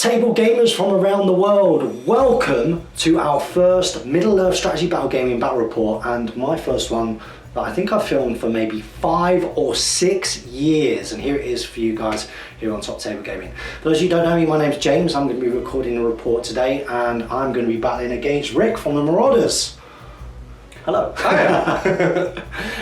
table gamers from around the world, welcome to our first Middle-earth strategy battle gaming battle report, and my first one that I think I've filmed for maybe 5 or 6 years, and here it is for you guys here on Top Table Gaming. For those of you who don't know me, my name's James. I'm going to be recording a report today, and I'm going to be battling against Rick from the Marauders. Hello.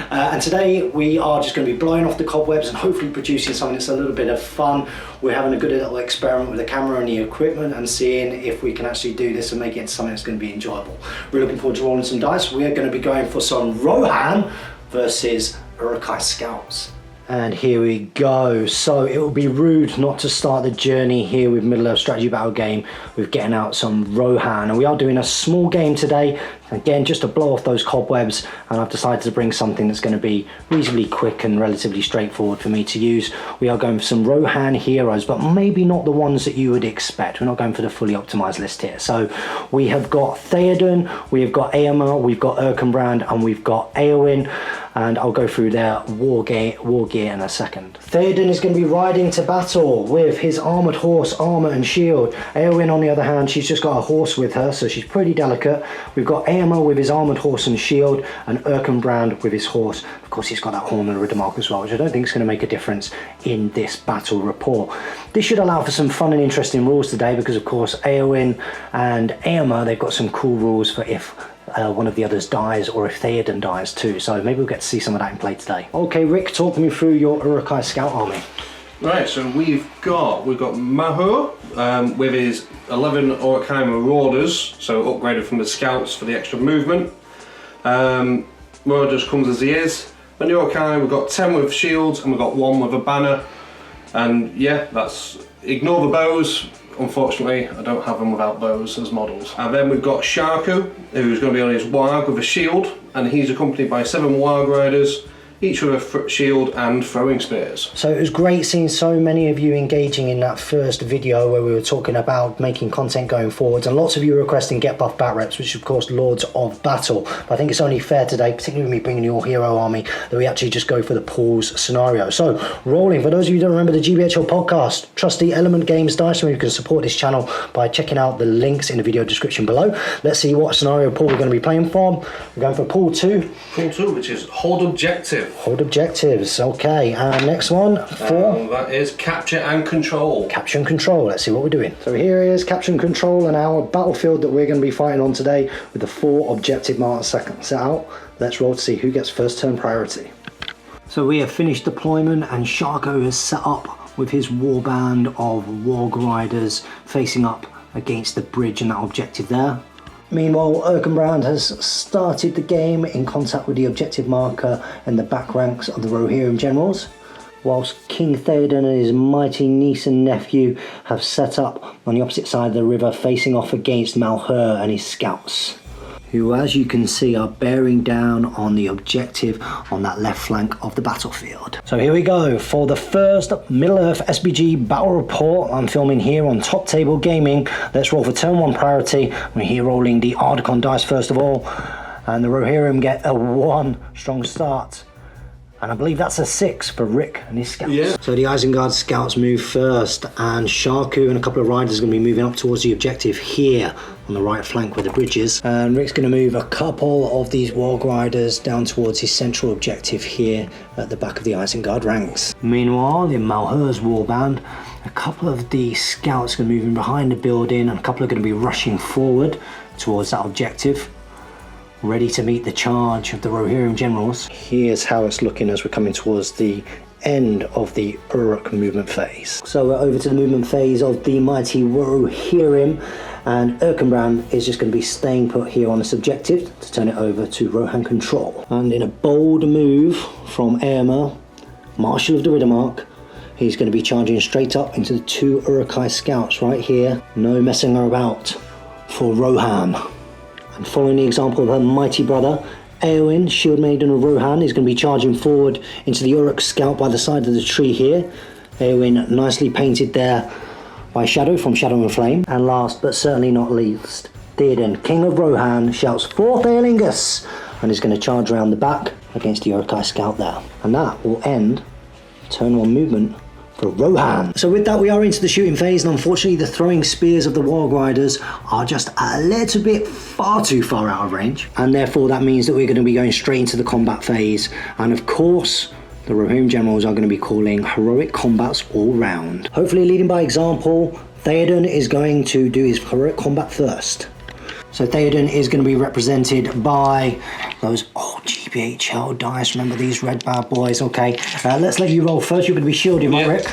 And today we are just going to be blowing off the cobwebs and hopefully producing something that's a little bit of fun. We're having a good little experiment with the camera and the equipment and seeing if we can actually do this and make it into something that's going to be enjoyable. We're looking forward to rolling some dice. We're going to be going for some Rohan versus Uruk-hai Scouts. And here we go. So it would be rude not to start the journey here with Middle-earth strategy battle game with getting out some Rohan. And we are doing a small game today, again, just to blow off those cobwebs. And I've decided to bring something that's going to be reasonably quick and relatively straightforward for me to use. We are going for some Rohan heroes, but maybe not the ones that you would expect. We're not going for the fully optimized list here. So we have got Theoden, we've got Eomer, we've got Erkenbrand, and we've got Eowyn. And I'll go through their war gear in a second. Theoden is going to be riding to battle with his armoured horse, armour and shield. Eowyn, on the other hand, she's just got a horse with her, so she's pretty delicate. We've got Eomer with his armoured horse and shield, and Erkenbrand with his horse. Of course, he's got that horn and a riddermark as well, which I don't think is going to make a difference in this battle report. This should allow for some fun and interesting rules today, because of course Eowyn and Eomer, they've got some cool rules for if one of the others dies, or if Theoden dies too, so maybe we'll get to see some of that in play today. Okay, Rick, talk me through your Uruk-hai Scout army. Right, so we've got Mahur with his 11 Uruk-hai Marauders, so upgraded from the Scouts for the extra movement. Marauders comes as he is. And the Uruk-hai, we've got 10 with shields and we've got 1 with a banner. And yeah, that's ignore the bows. Unfortunately, I don't have them without bows as models. And then we've got Sharku, who's going to be on his warg with a shield, and he's accompanied by 7 warg riders, each with a shield and throwing spears. So it was great seeing so many of you engaging in that first video where we were talking about making content going forwards, and lots of you requesting Get Buff Bat Reps, which of course Lords of Battle. But I think it's only fair today, particularly with me bringing your hero army, that we actually just go for the pools scenario. So rolling, for those of you who don't remember the GBHL podcast, trusty Element Games dice, you can support this channel by checking out the links in the video description below. Let's see what scenario pool we're going to be playing from. We're going for pool 2. Pool 2, which is Hold Objective. Hold objectives, okay. And next one, 4. That is Capture and Control. Capture and Control, let's see what we're doing. So here is Capture and Control and our battlefield that we're going to be fighting on today with the 4 objective marks set out. Let's roll to see who gets first turn priority. So we have finished deployment, and Sharko has set up with his warband of warg riders facing up against the bridge and that objective there. Meanwhile, Erkenbrand has started the game in contact with the objective marker in the back ranks of the Rohirrim generals, whilst King Theoden and his mighty niece and nephew have set up on the opposite side of the river facing off against Malheur and his scouts, who, as you can see, are bearing down on the objective on that left flank of the battlefield. So here we go for the first Middle-earth SBG battle report. I'm filming here on Top Table Gaming. Let's roll for turn 1 priority. We're here rolling the Ardacon dice first of all, and the Rohirrim get a 1 strong start. And I believe that's a 6 for Rick and his scouts. Yeah. So the Isengard scouts move first, and Sharku and a couple of riders are going to be moving up towards the objective here on the right flank where the bridge is. And Rick's going to move a couple of these warg riders down towards his central objective here at the back of the Isengard ranks. Meanwhile, in Malheur's warband, a couple of the scouts are going to move in behind the building, and a couple are going to be rushing forward towards that objective, ready to meet the charge of the Rohirrim generals. Here's how it's looking as we're coming towards the end of the Uruk movement phase. So we're over to the movement phase of the mighty Rohirrim, and Erkenbrand is just going to be staying put here on this objective to turn it over to Rohan control. And in a bold move from Eomer, Marshal of the Riddermark, he's going to be charging straight up into the 2 Uruk-hai Scouts right here. No messing about for Rohan. And following the example of her mighty brother, Eowyn, Shield Maiden of Rohan, is going to be charging forward into the Uruk Scout by the side of the tree here. Eowyn nicely painted there by Shadow from Shadow and Flame. And last but certainly not least, Theoden, King of Rohan, shouts "For Theolingus!" and is going to charge around the back against the Uruk-hai Scout there. And that will end turn 1 movement for Rohan. So with that, we are into the shooting phase, and unfortunately the throwing spears of the Warg Riders are just a little bit far too far out of range, and therefore that means that we're going to be going straight into the combat phase. And of course, the Rohirrim generals are going to be calling heroic combats all round. Hopefully leading by example, Theoden is going to do his heroic combat first. So Theoden is going to be represented by those old GBHL dice. Remember these red bad boys? Okay, let's let you roll first. You're going to be shielding, right, Rick?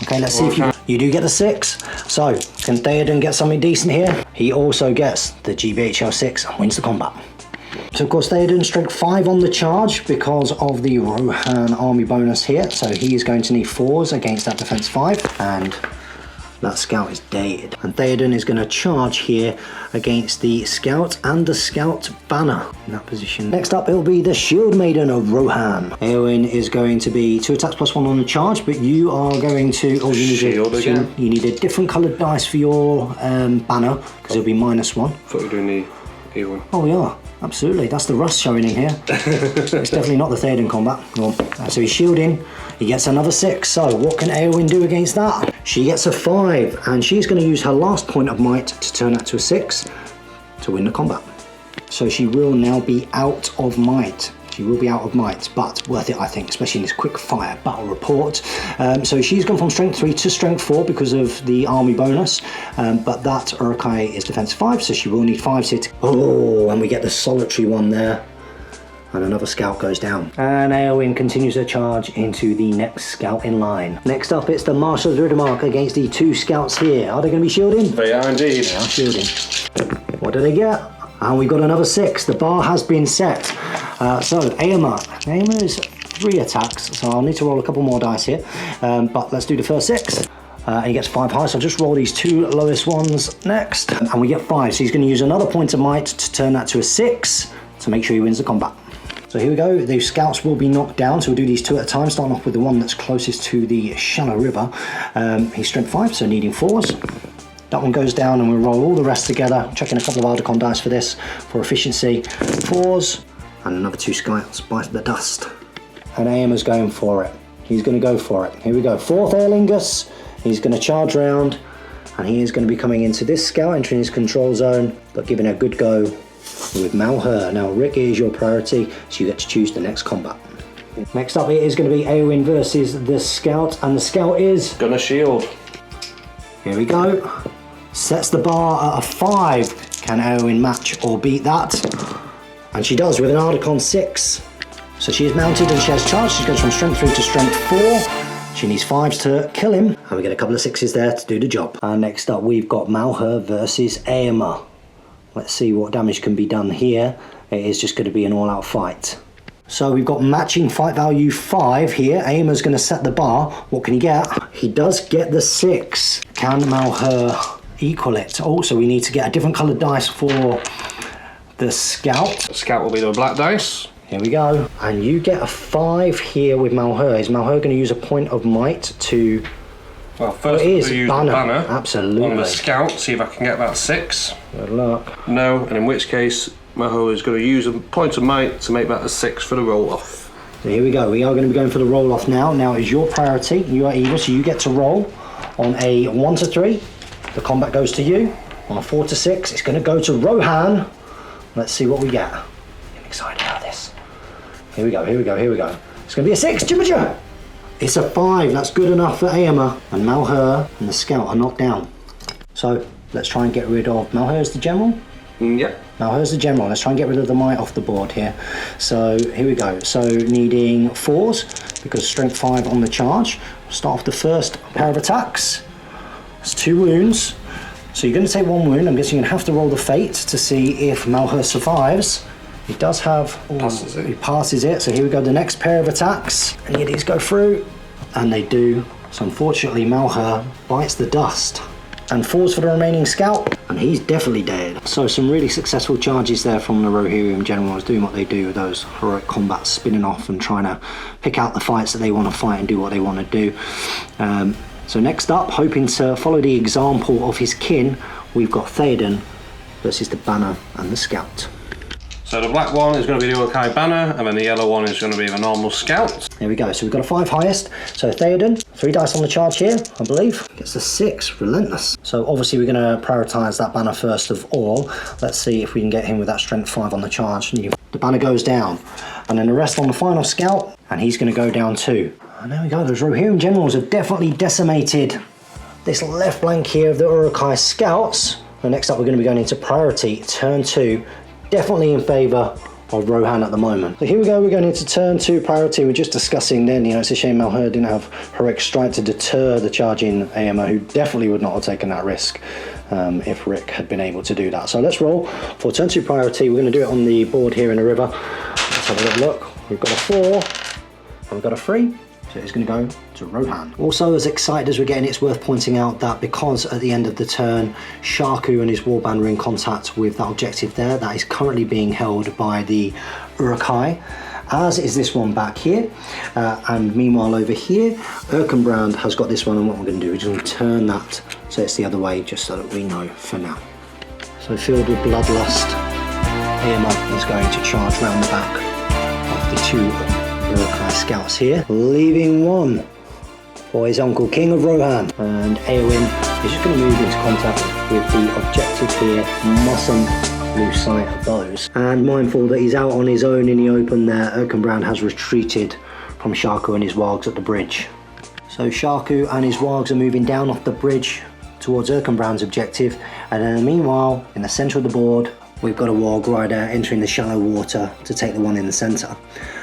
Okay, let's see if you do get the 6. So can Theoden get something decent here? He also gets the GBHL 6 and wins the combat. So of course Theoden strength 5 on the charge because of the Rohan army bonus here. So he is going to need 4s against that defense 5, and that scout is dead. And Theoden is going to charge here against the scout and the scout banner in that position. Next up, it'll be the shield maiden of Rohan. Eowyn is going to be 2 attacks plus 1 on the charge, but you are going to... Oh, you need a different coloured dice for your banner, because it'll be -1. I thought you were doing the Eowyn. Oh, we are. Absolutely. That's the rust showing in here. It's definitely not the Theoden combat. Well, so he's shielding. He gets another 6. So what can Eowyn do against that? She gets a 5, and she's going to use her last point of might to turn that to a 6 to win the combat. So she will now be out of might. She will be out of might, but worth it, I think, especially in this quick fire battle report. So she's gone from strength 3 to strength 4 because of the army bonus, but that Uruk-hai is defense 5, so she will need 5s here. Oh, and we get the solitary one there. And another scout goes down. And Eowyn continues her charge into the next scout in line. Next up, it's the Marshals of Riddermark against the 2 scouts here. Are they going to be shielding? They are indeed. They are shielding. What do they get? And we got another 6. The bar has been set. So Eomer is 3 attacks, so I'll need to roll a couple more dice here. But let's do the first 6. And he gets 5 high, so I'll just roll these 2 lowest ones next. And we get 5, so he's going to use another point of might to turn that to a 6 to make sure he wins the combat. So here we go, the scouts will be knocked down, so we'll do these 2 at a time, starting off with the one that's closest to the shallow river. He's strength 5, so needing 4s. That one goes down, and we'll roll all the rest together, checking a couple of Ardacon dice for this, for efficiency. 4s, and another 2 scouts bite the dust. And Eomer's going for it. He's going to go for it. Here we go, 4th Aerlingus. He's going to charge round, and he is going to be coming into this scout, entering his control zone, but giving a good go with Malher. Now Rick is your priority, so you get to choose the next combat. Next up it is going to be Eowyn versus the scout, and the scout is gonna shield. Here we go. Sets the bar at a 5. Can Eowyn match or beat that? And she does with an Ardacon 6. So she is mounted and she has charge. She goes from strength 3 to strength 4. She needs 5s to kill him, and we get a couple of 6s there to do the job. And next up we've got Malher versus Eomer. Let's see what damage can be done here. It is just going to be an all-out fight. So we've got matching fight value 5 here. Eomer's going to set the bar. What can he get? He does get the 6. Can Malher equal it? Also, we need to get a different coloured dice for the scout. The scout will be the black dice. Here we go. And you get a 5 here with Malher. Is Malher going to use a point of might to... Well, first we'll use banner. The banner Absolutely. on the scout, see if I can get that 6. Good luck. No, and in which case, Maho is going to use a point of might to make that a 6 for the roll-off. So here we go. We are going to be going for the roll-off now. Now is your priority. You are evil, so you get to roll on a 1 to 3. The combat goes to you. On a 4 to 6, it's going to go to Rohan. Let's see what we get. I'm excited about this. Here we go, here we go, here we go. It's going to be a 6. Jimmager! It's a 5. That's good enough for Eomer. And Malher and the scout are knocked down. So let's try and get rid of... Malher's the general? Yep. Malher's the general. Let's try and get rid of the might off the board here. So here we go. So needing 4s because strength 5 on the charge. Start off the first pair of attacks. It's 2 wounds. So you're going to take 1 wound. I'm guessing you're going to have to roll the fate to see if Malher survives. He does have... Passes it. He passes it. So here we go. The next pair of attacks. And here these go through. And they do. So unfortunately Malher bites the dust. And 4s for the remaining scout. And he's definitely dead. So some really successful charges there from the Rohirrim generals, doing what they do with those heroic combats, spinning off and trying to pick out the fights that they want to fight and do what they want to do. So next up, hoping to follow the example of his kin, we've got Theoden versus the banner and the scout. So the black one is going to be the Uruk-hai banner, and then the yellow one is going to be the normal scout. There we go. So we've got a 5 highest. So Theoden, 3 dice on the charge here, I believe. Gets the 6, relentless. So obviously we're going to prioritise that banner first of all. Let's see if we can get him with that strength 5 on the charge. The banner goes down, and then the rest on the final scout, and he's going to go down too. And there we go. Those Rohirrim generals have definitely decimated this left flank here of the Uruk-hai Scouts. And next up we're going to be going into priority, turn 2, definitely in favour of Rohan at the moment. So here we go, we're going into turn 2 priority. We're just discussing then, it's a shame Malheur didn't have heroic strike to deter the charging AMO, who definitely would not have taken that risk if Rick had been able to do that. So let's roll for turn 2 priority. We're going to do it on the board here in the river. Let's have a little look. We've got a 4 and we've got a 3. So it's going to go to Rohan. Also, as excited as we're getting, it's worth pointing out that because at the end of the turn, Shaku and his warband are in contact with that objective there, that is currently being held by the Uruk-hai, as is this one back here. And meanwhile over here, Erkenbrand has got this one, and what we're going to do is we're going to turn that so it's the other way, just so that we know for now. So filled with bloodlust, AMO is going to charge round the back of the 2 Uruk-hai Scouts here, leaving 1 for his uncle, King of Rohan. And Eowyn is just going to move into contact with the objective here, mustn't lose sight of those. And mindful that he's out on his own in the open there, Erkenbrand has retreated from Shaku and his wargs at the bridge. So Shaku and his wargs are moving down off the bridge towards Erkenbrand's objective, and then meanwhile, in the centre of the board, we've got a warg rider entering the shallow water to take the one in the centre.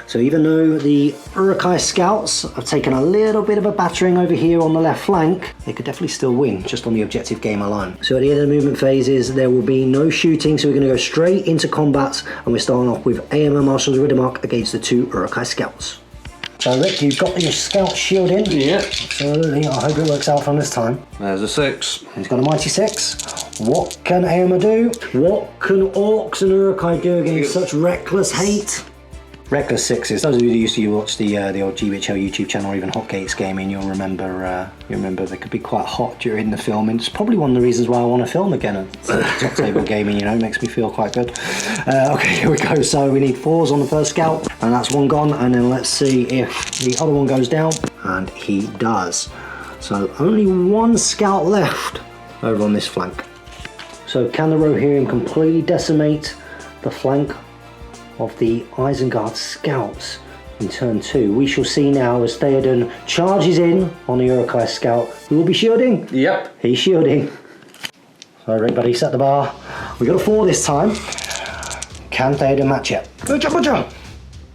So even though the Uruk-hai Scouts have taken a little bit of a battering over here on the left flank, they could definitely still win just on the objective game alone. So at the end of the movement phases, there will be no shooting, so we're going to go straight into combat, and we're starting off with AMO Marshal's Riddermark against the 2 Uruk-hai Scouts. So Rick, you've got your scout shield in. Yeah. Absolutely, I hope it works out from this time. There's a 6. He's got a mighty 6. What can AMO do? What can Orcs and Uruk-hai do against such reckless hate? Reckless 6s. Those of you who used to watch the old GBHL YouTube channel, or even Hotgates Gaming, you'll remember they could be quite hot during the filming. It's probably one of the reasons why I want to film again. Top table gaming, makes me feel quite good. Okay, here we go. So we need 4s on the first scout, and that's 1 gone. And then let's see if the other one goes down, and he does. So only 1 scout left over on this flank. So can the Rohirrim completely decimate the flank of the Isengard Scouts in turn 2? We shall see now as Theoden charges in on the Uruk-hai Scout. Who will be shielding? Yep. He's shielding. So everybody set the bar. We got a 4 this time. Can Theoden match it?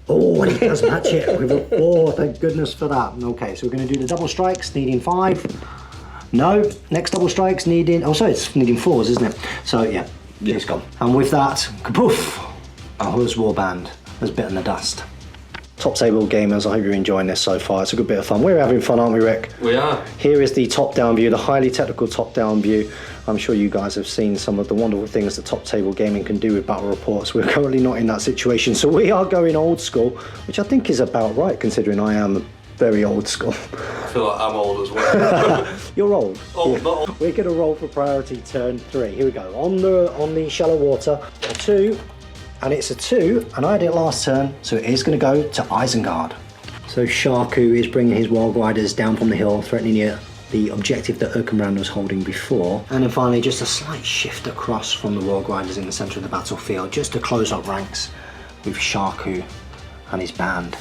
Oh, and he does match it with a 4. Thank goodness for that. Okay, so we're going to do the double strikes, needing 5. No, next double strikes needing... Oh, sorry, it's needing 4s, isn't it? So, yeah, it's gone. And with that, kapoof! Ahur's warband has bitten the dust. Top table gamers, I hope you're enjoying this so far. It's a good bit of fun. We're having fun, aren't we, Rick? We are. Here is the top-down view, the highly technical top-down view. I'm sure you guys have seen some of the wonderful things that Top Table Gaming can do with battle reports. We're currently not in that situation, so we are going old school, which I think is about right, considering I am very old school. I feel like I'm old as well. You're old. Old, not old. We're going to roll for priority turn 3. Here we go. On the shallow water, a 2. And it's a 2, and I did it last turn, so it is going to go to Isengard. So Shaku is bringing his Warg Riders down from the hill, threatening the objective that Erkenbrand was holding before. And then finally, just a slight shift across from the Warg Riders in the centre of the battlefield, just to close up ranks with Shaku and his band.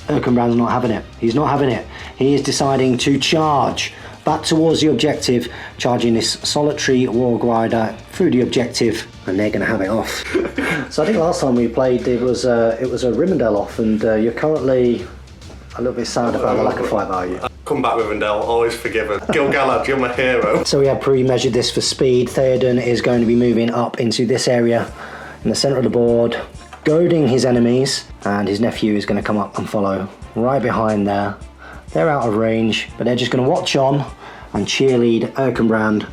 Erkenbrand's not having it. He's not having it. He is deciding to charge back towards the objective, charging this solitary Warg Rider through the objective, and they're going to have it off. So I think last time we played it was a Rimmendell off, and you're currently a little bit sad about the lack of fight value. Come back with Rimmendell, always forgiven. Gil-galad, you're my hero. So we have pre-measured this for speed. Theoden is going to be moving up into this area in the centre of the board, goading his enemies, and his nephew is going to come up and follow right behind there. They're out of range, but they're just going to watch on and cheerlead Erkenbrand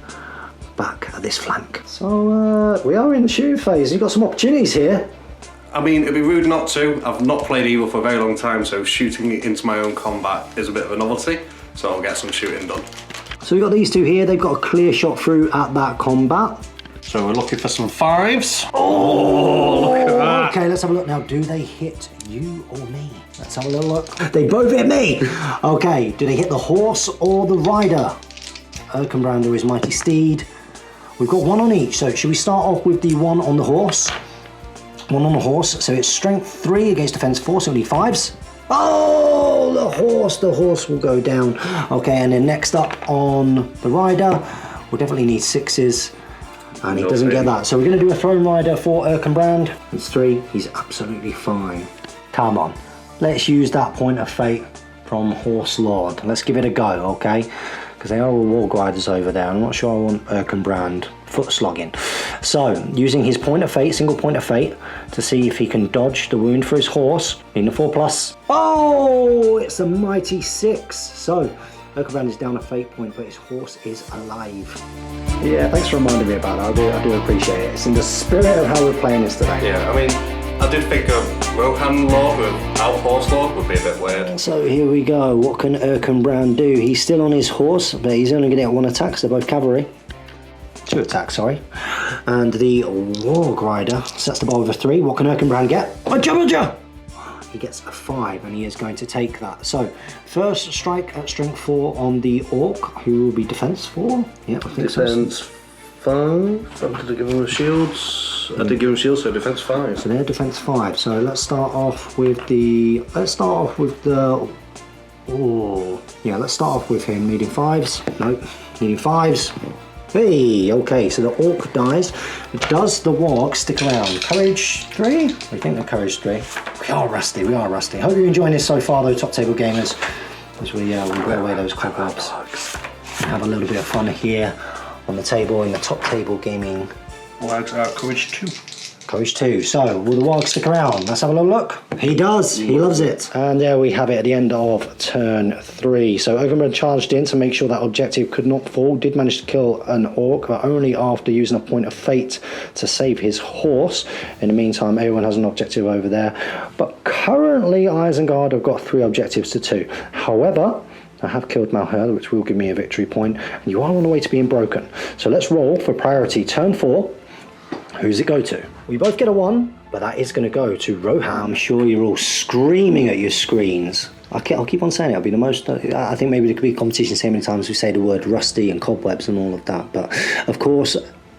back at this flank. So we are in the shooting phase. You've got some opportunities here. I mean, it'd be rude not to. I've not played Evil for a very long time, so shooting into my own combat is a bit of a novelty, so I'll get some shooting done. So we've got these 2 here. They've got a clear shot through at that combat. So we're looking for some 5s. Oh, look at that. Okay, let's have a look now. Do they hit you or me? Let's have a little look. They both hit me! Okay, do they hit the horse or the rider? Urkenbrand or his mighty steed. We've got one on each, so should we start off with the one on the horse? One on the horse, so it's strength 3 against defense 4, so we need 5s. Oh, the horse will go down. Okay, and then next up on the rider, we'll definitely need 6s. And he doesn't get that. So we're going to do a throne rider for Urkenbrand. It's 3, he's absolutely fine. Come on, let's use that point of fate from Horse Lord. Let's give it a go, okay? Because they are all war riders over there. I'm not sure I want Urkenbrand foot slogging. So, using his point of fate, single point of fate, to see if he can dodge the wound for his horse. Needing a 4+. Oh, it's a mighty 6. So, Urkenbrand is down a fate point, but his horse is alive. Yeah, thanks for reminding me about that. I do appreciate it. It's in the spirit of how we're playing this today. Yeah, I mean, I did think of Rohan Lord without Horse Lord would be a bit weird. So here we go. What can Urkenbrand do? He's still on his horse, but he's only going to get 1 attack, so they're both cavalry. 2 attacks, sorry. And the Warg Rider sets the bar with a 3. What can Urkenbrand get? A jabber! He gets a 5, and he is going to take that. So, first strike at strength 4 on the Orc, who will be defense 4. Yeah, I think defense 5. Did I give him a shields? I did give him shields, so defense 5. So they're defense 5. So let's start off with the. Oh, yeah. Let's start off with him needing 5s. Nope, needing 5s. Hey, okay. So the Orc dies. Does the Warg stick around? Courage 3. I think they're courage 3. We are rusty. Hope you're enjoying this so far, though, Top Table Gamers. As we get away those cobwebs. Have a little bit of fun here on the table in the Top Table Gaming. Wargs are courage 2. Courage 2. So, will the Warg stick around? Let's have a little look. He does. He loves it. And there we have it at the end of turn 3. So, Urkenbrand charged in to make sure that objective could not fall. Did manage to kill an Orc, but only after using a point of fate to save his horse. In the meantime, everyone has an objective over there. But currently, Isengard have got 3 objectives to 2. However, I have killed Malher, which will give me a victory point, and you are on the way to being broken. So let's roll for priority. Turn 4. Who's it go to? We both get a 1, but that is going to go to Rohan. I'm sure you're all screaming at your screens. I'll keep on saying it. It'll be the most. I think maybe there could be competition so many times we say the word rusty and cobwebs and all of that. But of course,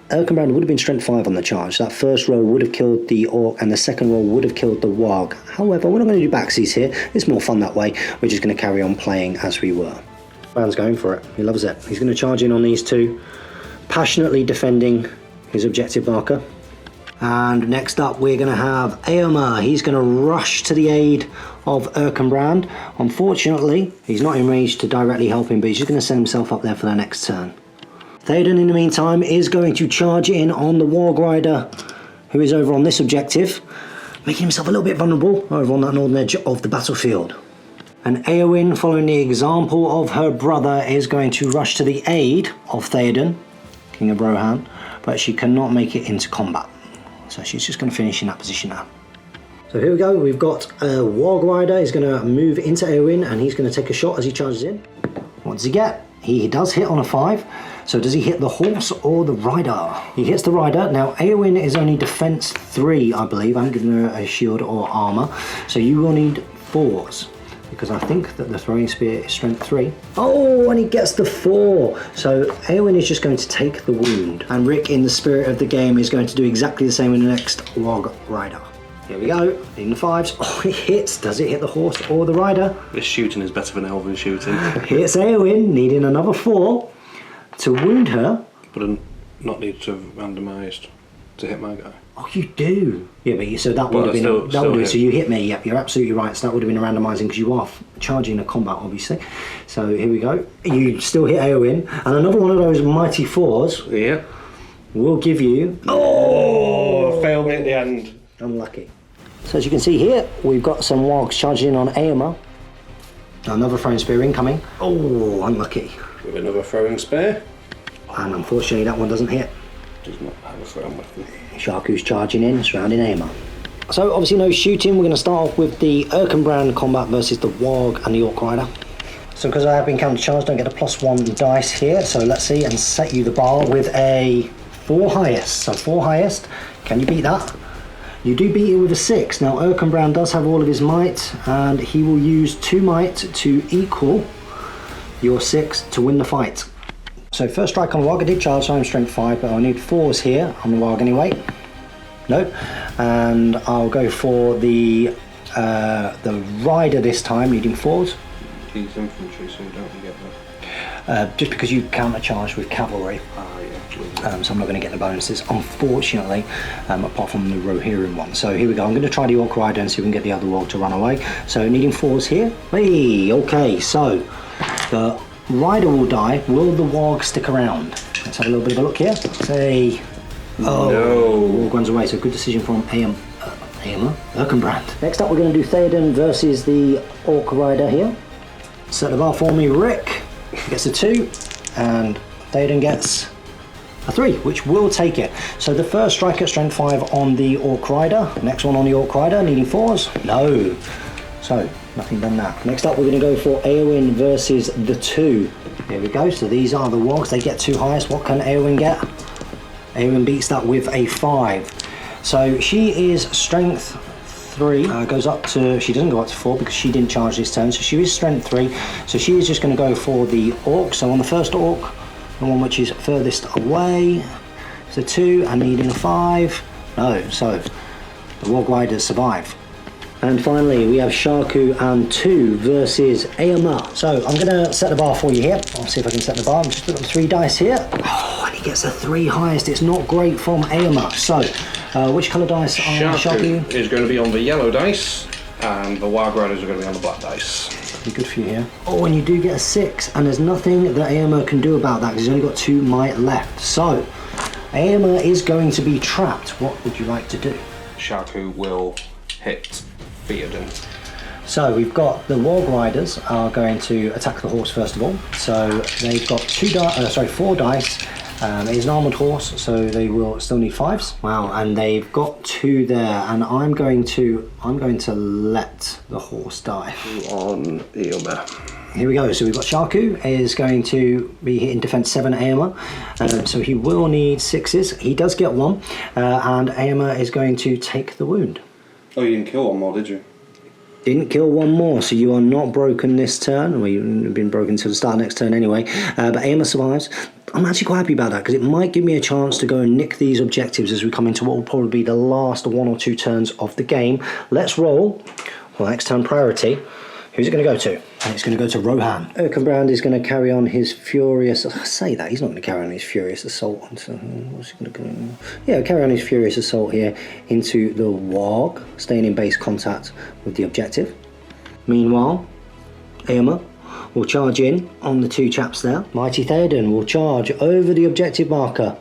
Urkenbrand would have been strength 5 on the charge. That first roll would have killed the Orc, and the second roll would have killed the Warg. However, we're not going to do backsies here. It's more fun that way. We're just going to carry on playing as we were. Man's going for it. He loves it. He's going to charge in on these 2, passionately defending his objective marker. And next up, we're going to have Eomer. He's going to rush to the aid of Urkenbrand. Unfortunately, he's not in range to directly help him, but he's just going to send himself up there for the next turn. Theoden, in the meantime, is going to charge in on the Warg Rider, who is over on this objective, making himself a little bit vulnerable over on that northern edge of the battlefield. And Eowyn, following the example of her brother, is going to rush to the aid of Theoden, King of Rohan, but she cannot make it into combat. So she's just going to finish in that position now. So here we go. We've got a Warg Rider. He's going to move into Eowyn, and he's going to take a shot as he charges in. What does he get? He does hit on a 5. So does he hit the horse or the rider? He hits the rider. Now Eowyn is only defense 3, I believe. I haven't given her a shield or armor. So you will need 4s. Because I think that the throwing spear is strength 3. Oh, and he gets the 4. So Eowyn is just going to take the wound. And Rick, in the spirit of the game, is going to do exactly the same in the next Warg Rider. Here we go, in the 5s. Oh, it hits. Does it hit the horse or the rider? This shooting is better than elven shooting. Hits Eowyn, needing another 4 to wound her. But I'm not need to have randomised to hit my guy. Oh, you do. Yeah, but so that would have been so you hit me. Yep, you're absolutely right. So that would have been a randomising because you are charging a combat, obviously. So here we go. You still hit Eowyn, and another one of those mighty 4s. Yeah. Will give you. Oh, failed me at the end. Unlucky. So as you can see here, we've got some Wargs charging in on Eomer. Another throwing spear incoming. Oh, unlucky. With another throwing spear. And unfortunately, that one doesn't hit. Does not have a throwing weapon. Sharku's charging in, surrounding Eomer. So obviously no shooting. We're going to start off with the Urkenbrand combat versus the Warg and the Orc Rider. So because I have been counter-charged, don't get a +1 dice here. So let's see, and set you the bar with a 4 highest. So 4 highest. Can you beat that? You do beat it with a 6. Now Uruk-hai does have all of his might, and he will use 2 might to equal your 6 to win the fight. So first strike on the Warg, I did charge, so I'm strength 5, but I'll need 4s here on the Warg anyway. Nope. And I'll go for the rider this time, needing 4s. He's infantry, so you don't get that. Just because you counter charge with cavalry. So I'm not going to get the bonuses, unfortunately, apart from the Rohirrim one. So here we go. I'm going to try the Orc Rider and see if we can get the other Warg to run away. So needing 4s here. Hey, okay, so the Rider will die. Will the Warg stick around? Let's have a little bit of a look here. Say, oh, no. Warg runs away. So good decision from Uruk-hai. Next up, we're going to do Theoden versus the Orc Rider here. Set the bar for me. Rick gets a 2, and Theoden gets a 3, which will take it. So the first strike at strength 5 on the Orc Rider. Next one on the Orc Rider, needing 4s. No. So nothing done that. Next up, we're going to go for Eowyn versus the 2. Here we go. So these are the Wargs. They get 2 highest. What can Eowyn get? Eowyn beats that with a 5. So she is strength 3. Goes up to, she doesn't go up to 4 because she didn't charge this turn. So she is strength 3. So she is just going to go for the Orc. So on the first Orc, the one which is furthest away, it's a 2 and needing a 5. No, so the Warg Riders survive. And finally, we have Sharku and 2 versus Eomer. So I'm going to set the bar for you here. I'll see if I can set the bar. I'm just putting 3 dice here. Oh, and he gets a 3 highest. It's not great from Eomer. So, which colour dice are Sharku? Is going to be on the yellow dice, and the Warg Riders are going to be on the black dice. Be good for you here. Oh, and you do get a 6, and there's nothing that Eomer can do about that because he's only got 2 might left. So, Eomer is going to be trapped. What would you like to do? Sharku will hit Theoden. So we've got the Warg Riders are going to attack the horse first of all. So they've got 4 dice. It is an armoured horse, so they will still need 5s. Wow, and they've got 2 there, and I'm going to let the horse die. On Eomer. Here we go. So we've got Sharku is going to be hitting defense 7 Eomer. So he will need 6s. He does get 1, and Eomer is going to take the wound. Oh, you didn't kill one more, did you? Didn't kill one more, so you are not broken this turn. Well, you've been broken until the start of next turn anyway. But Eomer survives. I'm actually quite happy about that because it might give me a chance to go and nick these objectives as we come into what will probably be the last 1 or 2 turns of the game. Let's roll. Well, next turn priority. Who's it going to go to? And it's going to go to Rohan. Uruk-hai is going to carry on his furious... I say that, he's not going to carry on his furious assault. So what's he going to do? Yeah, carry on his furious assault here into the Warg, staying in base contact with the objective. Meanwhile, Eomer will charge in on the 2 chaps there. Mighty Theoden will charge over the objective marker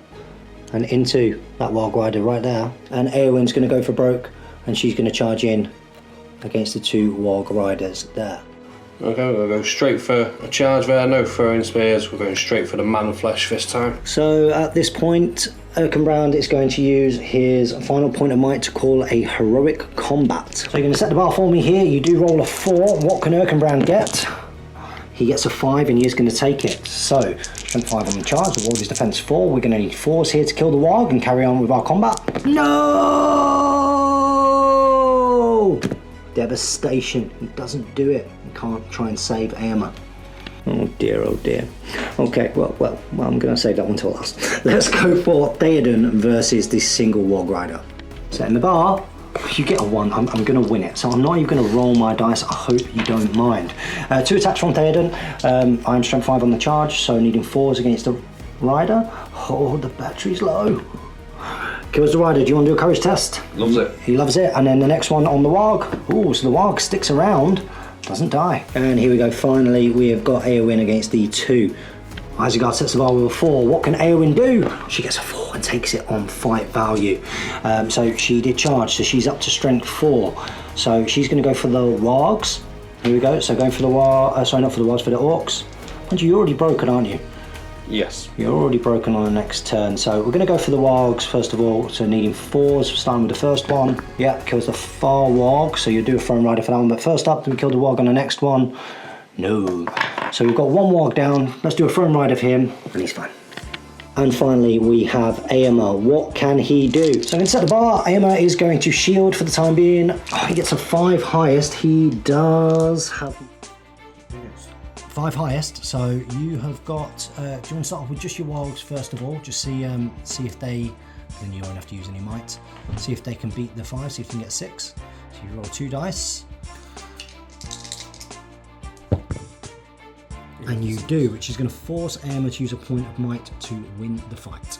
and into that Warg Rider right there. And Eowyn's going to go for broke, and she's going to charge in against the 2 Warg Riders there. Okay, we'll go straight for a charge there, no throwing spears, we're going straight for the man flesh this time. So at this point, Uruk-hai is going to use his final point of might to call a heroic combat. So you're going to set the bar for me here. You do roll a 4. What can Uruk-hai get? He gets a 5 and he is going to take it. So, strength 5 on the charge, the Warg is defense 4. We're going to need 4s here to kill the Warg and carry on with our combat. No! Devastation. He doesn't do it. He can't try and save Eomer. Oh dear, oh dear. Okay, well, I'm going to save that one till last. Let's go for Theoden versus the single Warg Rider. Setting the bar. You get a 1, I'm going to win it. So I'm not even going to roll my dice. I hope you don't mind. 2 attacks from Theoden. I'm strength 5 on the charge, so needing 4s against the Rider. Oh, the battery's low. Kills the Rider. Do you want to do a courage test? Loves it. He loves it. And then the next one on the Warg. Oh, so the Warg sticks around. Doesn't die. And here we go. Finally, we have got Eowyn against the 2. Isengard sets the bar with a 4. What can Eowyn do? She gets a 4 and takes it on fight value. So she did charge, so she's up to strength 4. So she's going to go for the Wargs. Here we go. So going for the sorry, not for the Wargs, for the Orcs. And you're already broken, aren't you? Yes. You're already broken on the next turn. So we're going to go for the Wargs first of all. So needing 4s, starting with the first one. Yeah, kills the far Warg. So you do a Throne Rider for that one. But first up, do we kill the Warg on the next one? No. So we've got 1 Warg down. Let's do a Throne Rider for him, and he's fine. And finally, we have Aomer. What can he do? So inside the bar, Aomer is going to shield for the time being. Oh, he gets a 5 highest. He does have 5 highest. So you have got, do you want to start off with just your wargs first of all? Just see if they, then you don't have to use any might. See if they can beat the 5, see if you can get 6. So you roll 2 dice. And you do, which is going to force Aomer to use a point of might to win the fight.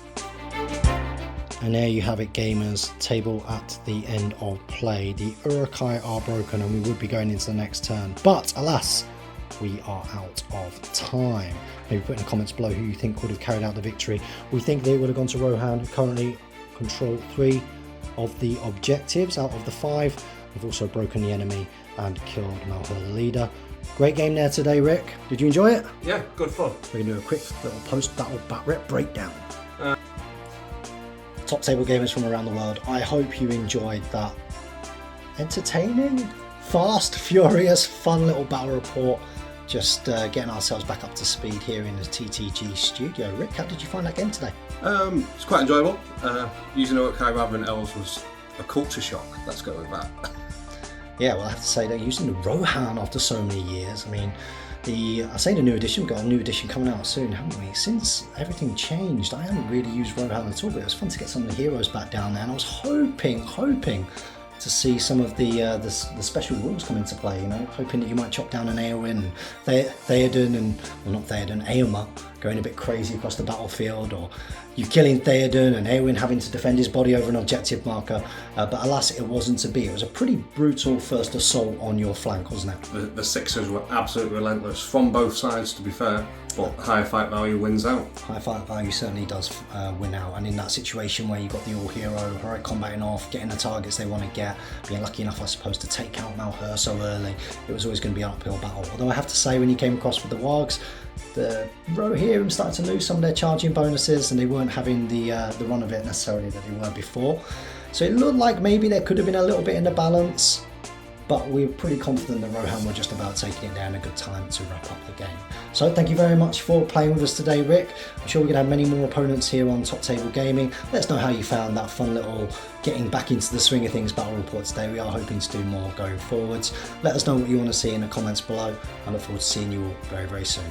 And there you have it, gamers. Table at the end of play. The Uruk-hai are broken and we would be going into the next turn. But alas, we are out of time. Maybe put in the comments below who you think would have carried out the victory. We think they would have gone to Rohan, who currently control 3 of the objectives out of the 5. We've also broken the enemy and killed Malheur, the leader. Great game there today, Rick. Did you enjoy it? Yeah, good fun. We're going to do a quick little post-battle bat-rep breakdown. Top table gamers from around the world, I hope you enjoyed that entertaining, fast, furious, fun little battle report. Just getting ourselves back up to speed here in the TTG studio. Rick, how did you find that game today? It's quite enjoyable. Using Uruk-hai rather than elves was a culture shock. Let's go with that. Yeah, well, I have to say they're using the Rohan after so many years. I mean, I say the new edition, we've got a new edition coming out soon, haven't we? Since everything changed, I haven't really used Rohan at all, but it was fun to get some of the heroes back down there, and I was hoping to see some of the special rules come into play, you know, hoping that you might chop down an Eowyn and Theoden and, well, not Theoden, Aomer going a bit crazy across the battlefield, or you killing Theoden and Eowyn having to defend his body over an objective marker, but alas, it wasn't to be. It was a pretty brutal first assault on your flank, wasn't it? The Sixers were absolutely relentless from both sides, to be fair, but higher fight value wins out. High fight value certainly does win out, and in that situation where you've got the all-hero, heroic combating off, getting the targets they want to get, being lucky enough, I suppose, to take out Malheur so early, it was always going to be an uphill battle. Although I have to say, when you came across with the wargs, the Rohirrim started to lose some of their charging bonuses, and they weren't having the run of it necessarily that they were before. So it looked like maybe there could have been a little bit in the balance, but we were pretty confident that Rohan were just about taking it down a good time to wrap up the game. So thank you very much for playing with us today, Rick. I'm sure we're going to have many more opponents here on Top Table Gaming. Let us know how you found that fun little getting back into the swing of things battle report today. We are hoping to do more going forwards. Let us know what you want to see in the comments below. I look forward to seeing you all very, very soon.